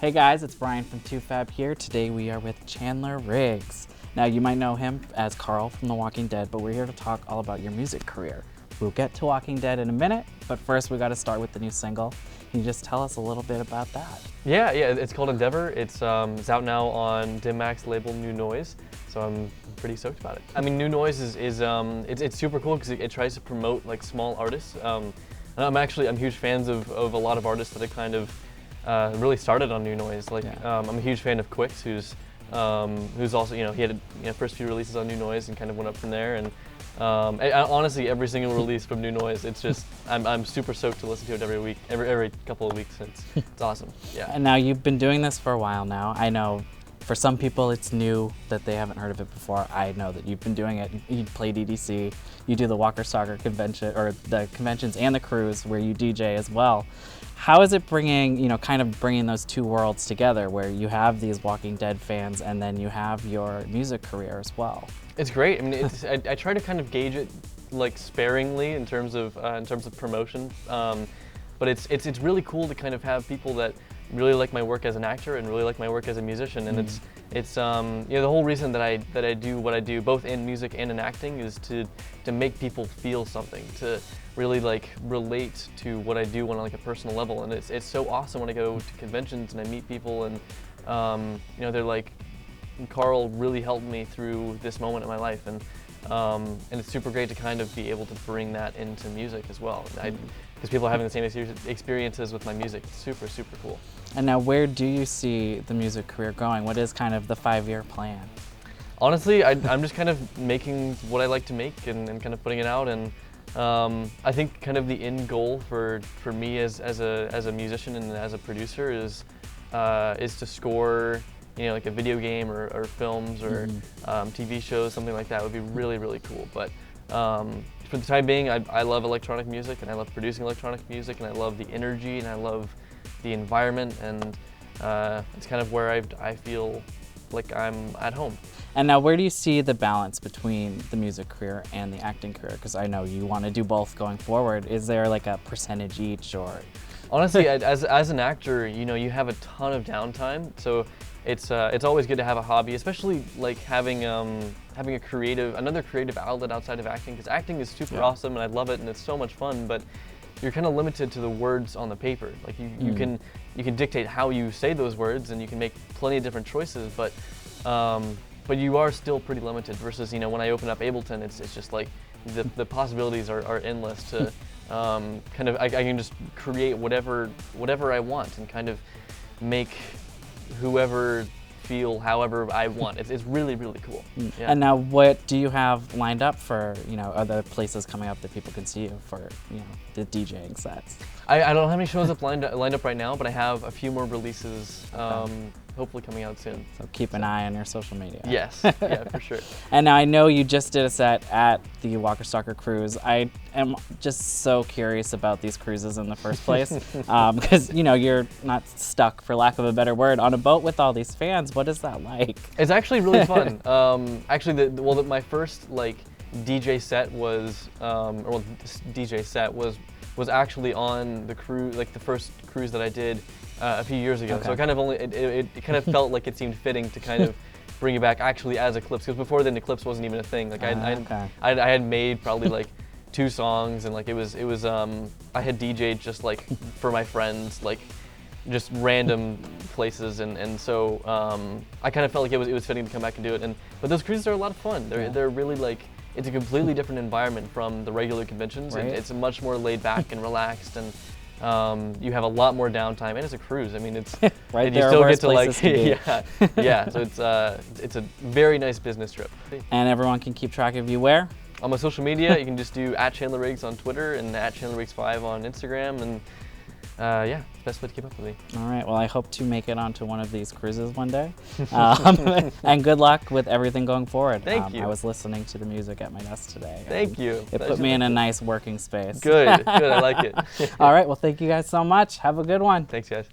Hey guys, it's Brian from 2Fab here. Today we are with Chandler Riggs. Now you might know him as Carl from The Walking Dead, but we're here to talk all about your music career. We'll get to Walking Dead in a minute, but first we got to start with the new single. Can you just tell us a little bit about that? Yeah, it's called Endeavor. It's out now on Dimmax label New Noise, so I'm pretty stoked about it. I mean, New Noise is it's super cool because it tries to promote like small artists. And I'm huge fans of a lot of artists that have kind of really started on New Noise. Like I'm a huge fan of Quix, who's also he had first few releases on New Noise and kind of went up from there. And honestly, every single release from New Noise, it's just I'm super stoked to listen to it every week, every couple of weeks. It's awesome. Yeah. And now you've been doing this for a while now. I know for some people it's new that they haven't heard of it before. I know that you've been doing it. You play DDC, you do the Walker Stalker convention, or the conventions and the cruise where you DJ as well. How is it bringing those two worlds together, where you have these Walking Dead fans and then you have your music career as well? It's great. I mean, I try to kind of gauge it like sparingly in terms of promotion, but it's really cool to kind of have people that really like my work as an actor and really like my work as a musician. And it's the whole reason that I do what I do, both in music and in acting, is to make people feel something, to really like relate to what I do on like a personal level. And it's so awesome when I go to conventions and I meet people and they're like, Carl really helped me through this moment in my life, and it's super great to kind of be able to bring that into music as well. Because people are having the same experiences with my music. It's super, super cool. And now where do you see the music career going? What is kind of the 5-year plan? Honestly, I'm just kind of making what I like to make and kind of putting it out. And I think kind of the end goal for me as a musician and as a producer is to score like a video game or films or TV shows, something like that would be really, really cool. But for the time being, I love electronic music and I love producing electronic music and I love the energy and I love the environment, and it's kind of where I feel like I'm at home. And now where do you see the balance between the music career and the acting career? Because I know you want to do both going forward. Is there like a percentage each, or? Honestly, as an actor, you have a ton of downtime, so it's always good to have a hobby, especially like having another creative outlet outside of acting, because acting is super awesome and I love it and it's so much fun, but you're kind of limited to the words on the paper. Like you can dictate how you say those words and you can make plenty of different choices, but you are still pretty limited versus when I open up Ableton, it's just like the possibilities are endless to I can just create whatever I want and kind of make whoever feel however I want. It's really, really cool. Yeah. And now what do you have lined up for other places coming up that people can see you for the DJing sets? I don't have any shows lined up right now, but I have a few more releases hopefully coming out soon. So keep an eye on your social media. Yes, yeah, for sure. And now I know you just did a set at the Walker Stalker cruise. I am just so curious about these cruises in the first place, because you're not stuck, for lack of a better word, on a boat with all these fans. What is that like? It's actually really fun. Actually, my first like DJ set was was actually on the cruise, like the first cruise that I did a few years ago. Okay. So it kind of felt like it seemed fitting to kind of bring it back actually as Eclipse, because before then Eclipse wasn't even a thing. Like I had made probably like 2 songs, and like it was I had DJ'd just like for my friends, like just random places, and so I kind of felt like it was fitting to come back and do it. But those cruises are a lot of fun. They're really like, it's a completely different environment from the regular conventions. Right. It's much more laid back and relaxed, and you have a lot more downtime, and it's a cruise. I mean, it's right, and you still get to like to yeah. So it's a very nice business trip. And everyone can keep track of you where? On my social media, you can just do @ChandlerRiggs on Twitter and @ChandlerRiggs5 on Instagram, and yeah, best way to keep up with me. All right, well, I hope to make it onto one of these cruises one day. And good luck with everything going forward. Thank you. I was listening to the music at my desk today. Thank you. It put me in a nice working space. Good, I like it. All right, well, thank you guys so much. Have a good one. Thanks, guys.